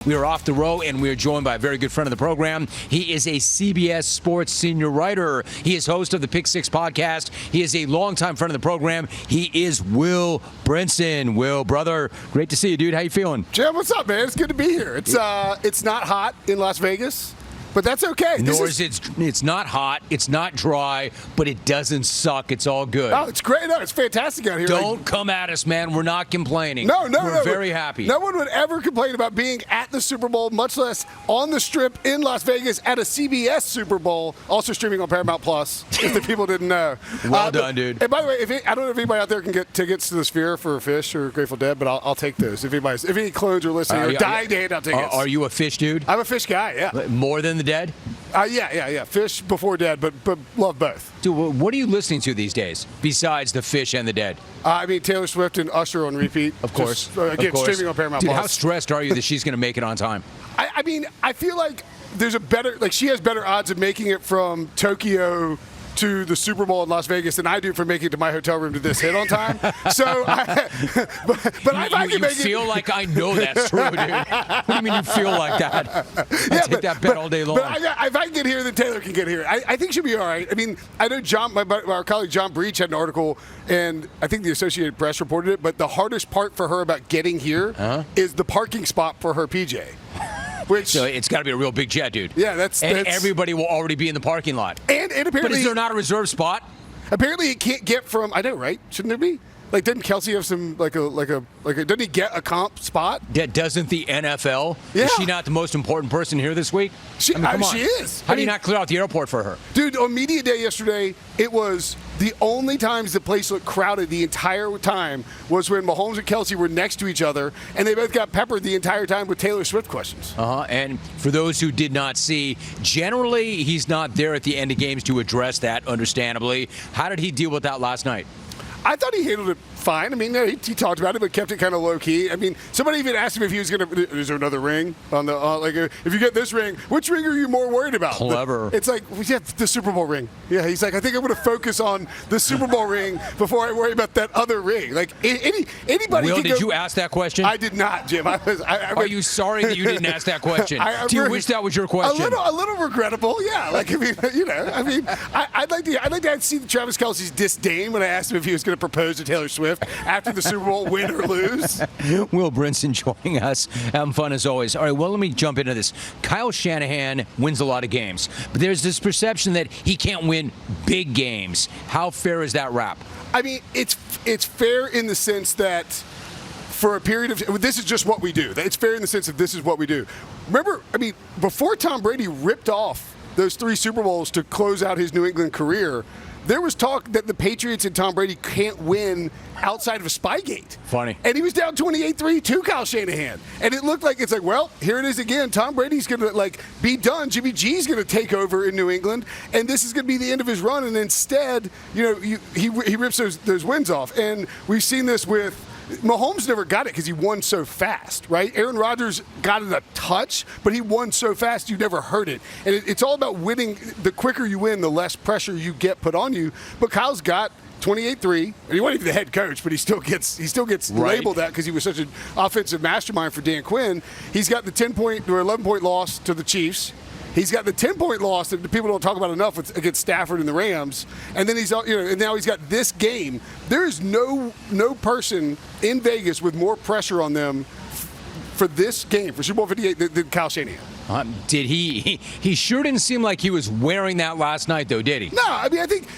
We are off the row, and we are joined by a very good friend of the program. He is a CBS Sports senior writer. He is host of the Pick Six podcast. He is a longtime friend of the program. He is Will Brinson. Will, brother, great to see you, dude. How you feeling? Jim, what's up, man? It's good to be here. It's not hot in Las Vegas, but that's okay. It's not hot, it's not dry, but it doesn't suck. It's all good. Oh, it's great. No, it's fantastic out here. Don't come at us, man. We're not complaining. We're very happy. No one would ever complain about being at the Super Bowl, much less on the Strip in Las Vegas at a CBS Super Bowl, also streaming on Paramount Plus, if the people didn't know. Well done, dude. And by the way, I don't know if anybody out there can get tickets to the Sphere for Fish or Grateful Dead, but I'll take those. If any clones are listening or dying to hand out tickets. Are you a Fish dude? I'm a Fish guy, yeah. More than the Dead? Yeah. Fish before Dead, but love both. Dude, what are you listening to these days besides the Fish and the Dead? Taylor Swift and Usher on repeat. Of course. Streaming on Paramount Dude, Plus. how stressed are you that she's going to make it on time? I feel like there's she has better odds of making it from Tokyo to the Super Bowl in Las Vegas than I do for making it to my hotel room to this hit on time. So, I you feel like I know that's true, dude. What do you mean you feel like that? I take that bet all day long. But if I can get here, then Taylor can get here. I think she'll be all right. I mean, I know our colleague John Breach had an article, and I think the Associated Press reported it, but the hardest part for her about getting here is the parking spot for her PJ. So it's got to be a real big jet, dude. Yeah, that's everybody will already be in the parking lot. And apparently, but is there not a reserved spot? Apparently, it can't get from. I know, right? Shouldn't there be? Like, doesn't Kelsey have some doesn't he get a comp spot? Doesn't the NFL? Yeah. Is she not the most important person here this week? Come on. She is. How do you not clear out the airport for her? Dude, on media day yesterday, it was the only times the place looked crowded the entire time was when Mahomes and Kelsey were next to each other, and they both got peppered the entire time with Taylor Swift questions. And for those who did not see, generally he's not there at the end of games to address that, understandably. How did he deal with that last night? I thought he handled it fine. I mean, he talked about it, but kept it kind of low key. I mean, somebody even asked him if he was going to. Is there another ring on the if you get this ring, which ring are you more worried about? Clever. It's like the Super Bowl ring. Yeah, he's like, I think I'm going to focus on the Super Bowl ring before I worry about that other ring. Like anybody. Will, did you ask that question? I did not, Jim. Are you sorry that you didn't ask that question? Do you wish that was your question? A little regrettable. Yeah. Like I'd like to see Travis Kelce's disdain when I asked him if he was going to propose to Taylor Swift after the Super Bowl, win or lose. Will Brinson joining us. Having fun as always. All right, well, let me jump into this. Kyle Shanahan wins a lot of games, but there's this perception that he can't win big games. How fair is that rap? I mean, it's fair in the sense that for a period of – this is just what we do. It's fair in the sense that this is what we do. Remember, I mean, before Tom Brady ripped off those 3 Super Bowls to close out his New England career – there was talk that the Patriots and Tom Brady can't win outside of Spygate. Funny. And he was down 28-3 to Kyle Shanahan. And it looked like well, here it is again. Tom Brady's going to be done. Jimmy G's going to take over in New England, and this is going to be the end of his run. And instead, he rips those wins off. And we've seen this with Mahomes never got it because he won so fast, right? Aaron Rodgers got it a touch, but he won so fast you never heard it. And it's all about winning. The quicker you win, the less pressure you get put on you. But Kyle's got 28-3, and he wasn't even the head coach, but he still gets labeled that because he was such an offensive mastermind for Dan Quinn. He's got the 10-point or 11-point loss to the Chiefs. He's got the 10-point loss that the people don't talk about enough against Stafford and the Rams, and then and now he's got this game. There is no person in Vegas with more pressure on them for this game for Super Bowl 58 than Kyle Shanahan. Did he? He sure didn't seem like he was wearing that last night, though, did he? No, I mean I think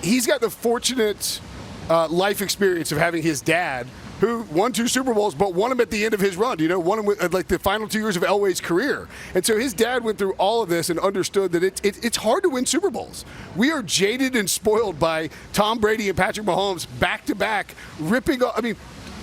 he's got the fortunate life experience of having his dad, who won 2 Super Bowls, but won them at the end of his run. Won them with the final 2 years of Elway's career. And so his dad went through all of this and understood that it's hard to win Super Bowls. We are jaded and spoiled by Tom Brady and Patrick Mahomes back-to-back ripping off. I mean,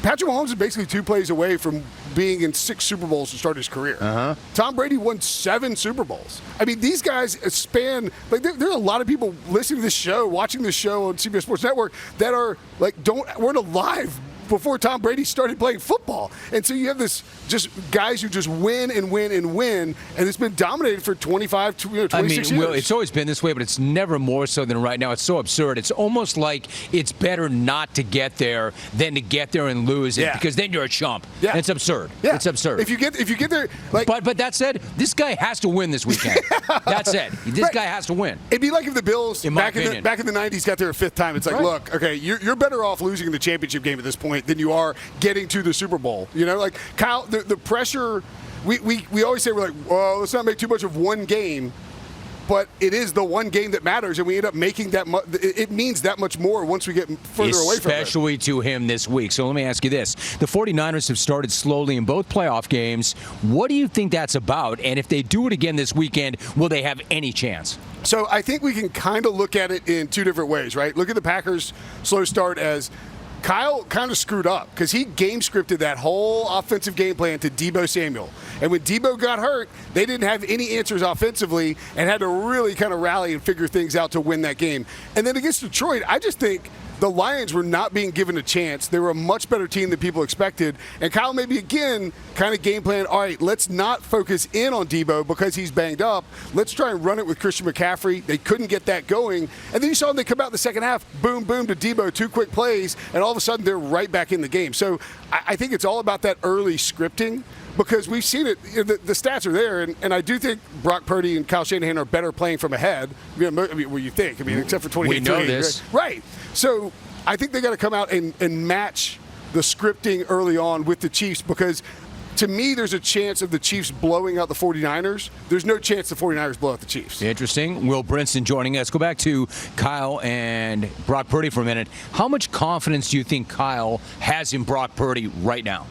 Patrick Mahomes is basically 2 plays away from being in 6 Super Bowls to start his career. Tom Brady won 7 Super Bowls. I mean, these guys span – there are a lot of people listening to this show, watching this show on CBS Sports Network that are weren't alive before Tom Brady started playing football. And so you have this just guys who just win and win and win, and it's been dominated for 26 years. Will, it's always been this way, but it's never more so than right now. It's so absurd. It's almost like it's better not to get there than to get there and lose it, because then you're a chump. Yeah. And it's absurd. Yeah. It's absurd. If you get there, like, but that said, this guy has to win this weekend. That said, this guy has to win. It'd be like if the Bills back in the 90s got there a fifth time. It's like, look, okay, you're better off losing the championship game at this point than you are getting to the Super Bowl. You know, like Kyle, the pressure. We always say, we're like, well, let's not make too much of one game. But it is the one game that matters, and we end up making that much. It means that much more once we get further away from it. Especially to him this week. So let me ask you this. The 49ers have started slowly in both playoff games. What do you think that's about? And if they do it again this weekend, will they have any chance? So I think we can kind of look at it in two different ways, right? Look at the Packers' slow start as Kyle kind of screwed up because he game scripted that whole offensive game plan to Deebo Samuel. And when Deebo got hurt, they didn't have any answers offensively and had to really kind of rally and figure things out to win that game. And then against Detroit, I just think the Lions were not being given a chance. They were a much better team than people expected. And Kyle maybe again kind of game plan, all right, let's not focus in on Deebo because he's banged up. Let's try and run it with Christian McCaffrey. They couldn't get that going. And then you saw them, they come out in the second half, boom, boom to Deebo, 2 quick plays, and all of a sudden they're right back in the game. So I think it's all about that early scripting. Because we've seen it, the stats are there, and I do think Brock Purdy and Kyle Shanahan are better playing from ahead. I mean, what you think? I mean, except for 28-3. We know this. Right. So I think they got to come out and match the scripting early on with the Chiefs because to me, there's a chance of the Chiefs blowing out the 49ers. There's no chance the 49ers blow out the Chiefs. Interesting. Will Brinson joining us. Go back to Kyle and Brock Purdy for a minute. How much confidence do you think Kyle has in Brock Purdy right now?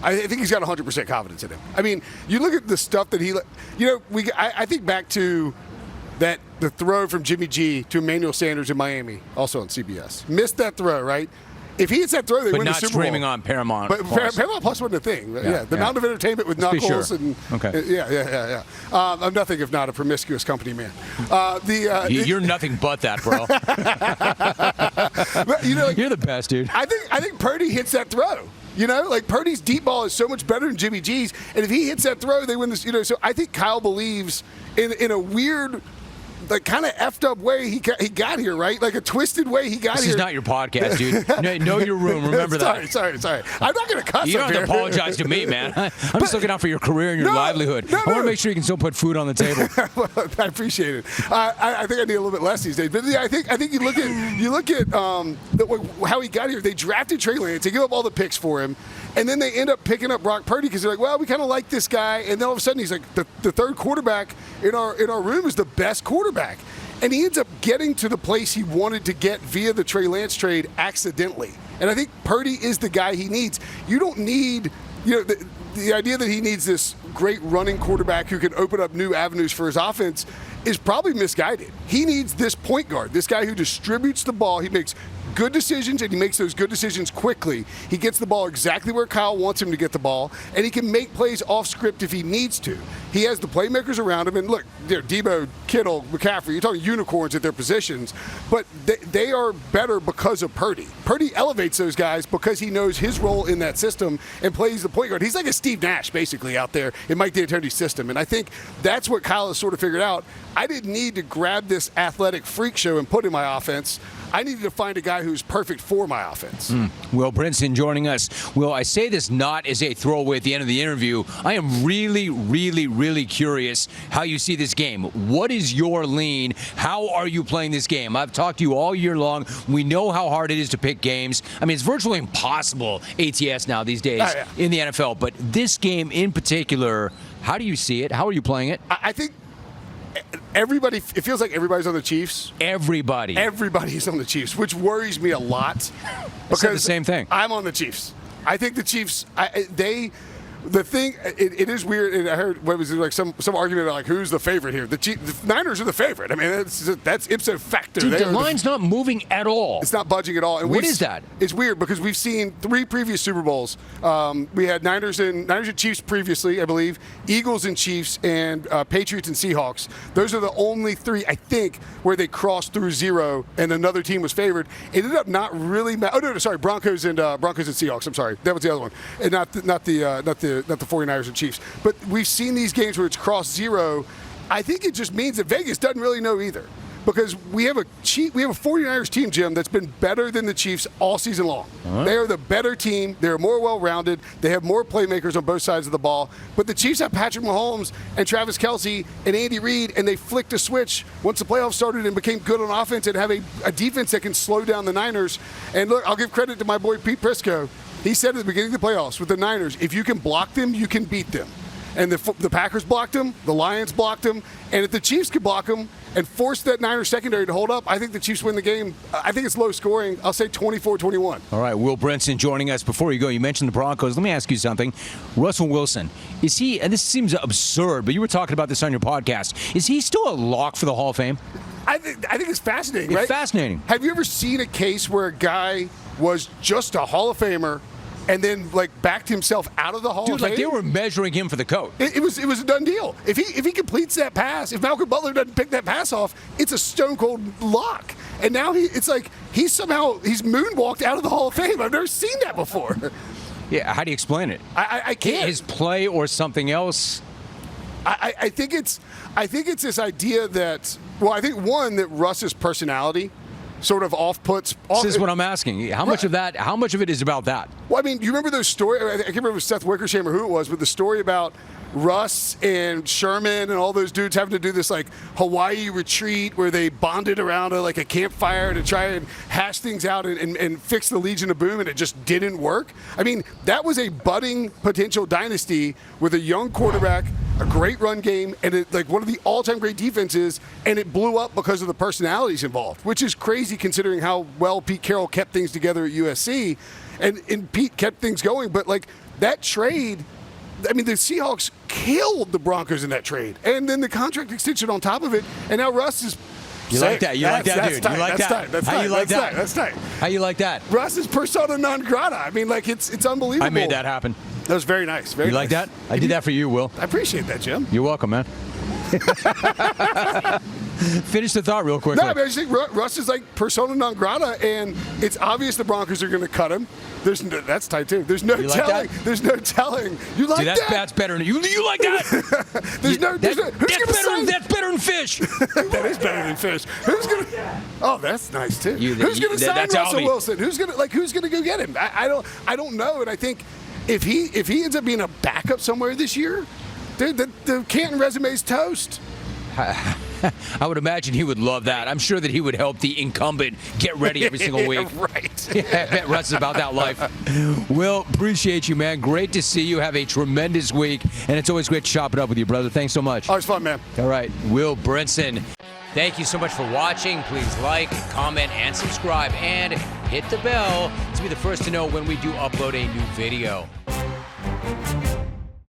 I think he's got 100% confidence in him. I mean, you look at the stuff that I think back to the throw from Jimmy G to Emmanuel Sanders in Miami, also on CBS. Missed that throw, right? If he hits that throw, they win the Super Bowl. But not streaming on Paramount But Plus. Paramount Plus wasn't a thing. Yeah, the amount of entertainment with Knuckles and yeah. I'm nothing if not a promiscuous company man. You're nothing but that, bro. You're the best, dude. I think Purdy hits that throw. You know, like Purdy's deep ball is so much better than Jimmy G's, and if he hits that throw, they win this. You know, so I think Kyle believes in a weird, like kind of effed up way he got here, right? Like a twisted way he got here. This is not your podcast, dude. Know your room. Remember that. Sorry. I'm not going to cuss. You don't have to apologize to me, man. I'm just looking out for your career and your livelihood. I want to make sure you can still put food on the table. Well, I appreciate it. I think I need a little bit less these days. But yeah, I think you look at how he got here. They drafted Trey Lance. They give up all the picks for him. And then they end up picking up Brock Purdy because they're like, well, we kind of like this guy. And then all of a sudden he's like, the third quarterback in our room is the best quarterback. And he ends up getting to the place he wanted to get via the Trey Lance trade accidentally. And I think Purdy is the guy he needs. You don't need, the idea that he needs this great running quarterback who can open up new avenues for his offense is probably misguided. He needs this point guard, this guy who distributes the ball. He makes good decisions, and he makes those good decisions quickly. He gets the ball exactly where Kyle wants him to get the ball, and he can make plays off script if he needs to. He has the playmakers around him, and look, Deebo, Kittle, McCaffrey, you're talking unicorns at their positions, but they are better because of Purdy. Purdy elevates those guys because he knows his role in that system and plays the point guard. He's like a Steve Nash, basically, out there in Mike D'Antoni's system, and I think that's what Kyle has sort of figured out. I didn't need to grab this athletic freak show and put in my offense. I needed to find a guy who's perfect for my offense. Will Brinson joining us. Will, I say this not as a throwaway at the end of the interview. I am really, really, really curious how you see this game. What is your lean? How are you playing this game? I've talked to you all year long. We know how hard it is to pick games. I mean, it's virtually impossible ATS now these days in the NFL. But this game in particular, how do you see it? How are you playing it? I think everybody, it feels like everybody's on the Chiefs. Everybody's on the Chiefs, which worries me a lot. Because the same thing. I'm on the Chiefs. I think the Chiefs, the thing, it is weird. And I heard what was it, like some argument about like who's the favorite here. The Niners are the favorite. I mean, that's ipso facto. Dude, the line's not moving at all. It's not budging at all. And what is that? It's weird because we've seen 3 previous Super Bowls. We had Niners and Chiefs previously, I believe. Eagles and Chiefs, and Patriots and Seahawks. Those are the only 3, I think, where they crossed through 0 and another team was favored. It ended up not really. Sorry, Broncos and Seahawks. I'm sorry, that was the other one, and not the 49ers and Chiefs. But we've seen these games where it's crossed 0. I think it just means that Vegas doesn't really know either. Because we have a 49ers team, Jim, that's been better than the Chiefs all season long. Uh-huh. They are the better team. They're more well-rounded. They have more playmakers on both sides of the ball. But the Chiefs have Patrick Mahomes and Travis Kelce and Andy Reid, and they flicked a switch once the playoffs started and became good on offense and have a defense that can slow down the Niners. And look, I'll give credit to my boy Pete Prisco. He said at the beginning of the playoffs with the Niners, if you can block them, you can beat them. And the Packers blocked them, the Lions blocked them, and if the Chiefs could block them and force that Niners secondary to hold up, I think the Chiefs win the game. I think it's low scoring. I'll say 24-21. All right, Will Brinson joining us. Before you go, you mentioned the Broncos. Let me ask you something. Russell Wilson, is he, and this seems absurd, but you were talking about this on your podcast, is he still a lock for the Hall of Fame? I think it's fascinating, It's right? fascinating. Have you ever seen a case where a guy was just a Hall of Famer and then backed himself out of the Hall of Fame? Dude, they were measuring him for the coat. It was a done deal. If he completes that pass, if Malcolm Butler doesn't pick that pass off, it's a stone cold lock. And now he's moonwalked out of the Hall of Fame. I've never seen that before. Yeah, how do you explain it? I can't. His play or something else? I think it's this idea that, well, I think one, that Russ's personality sort of off-puts. This is what I'm asking. How much of it is about that? Well, I mean, you remember those stories? I can't remember if it was Seth Wickersham or who it was, but the story about Russ and Sherman and all those dudes having to do this Hawaii retreat where they bonded around a campfire to try and hash things out and fix the Legion of Boom, and it just didn't work. I mean, that was a budding potential dynasty with a young quarterback, a great run game, and one of the all-time great defenses, and it blew up because of the personalities involved, which is crazy considering how well Pete Carroll kept things together at USC, and Pete kept things going. But that trade, I mean, the Seahawks killed the Broncos in that trade, and then the contract extension on top of it, and now Russ is. You like that? You like that, dude? Tight. You like that's that? Tight. That's How tight. you like that's that? Tight. That's tight. How you like that? Russ is persona non grata. I mean, it's unbelievable. I made that happen. That was very nice. Very you like nice. that? I did that for you, Will. I appreciate that, Jim. You're welcome, man. Finish the thought real quick. No, I mean, I just think Russ is persona non grata, and it's obvious the Broncos are going to cut him. That's tight too. There's no telling. There's no telling. You like that? That's better. You like that? That's better than fish. That is better than fish. Who's gonna? Oh, that's nice too. Who's gonna sign Russell Wilson? Who's gonna go get him? I don't know. And I think if he ends up being a backup somewhere this year, dude, the Canton resume's toast. I would imagine he would love that. I'm sure that he would help the incumbent get ready every single week. Right. I bet Russ is about that life. Will, appreciate you, man. Great to see you. Have a tremendous week. And it's always great to chop it up with you, brother. Thanks so much. Always fun, man. All right. Will Brinson. Thank you so much for watching. Please like, comment, and subscribe. And hit the bell to be the first to know when we do upload a new video.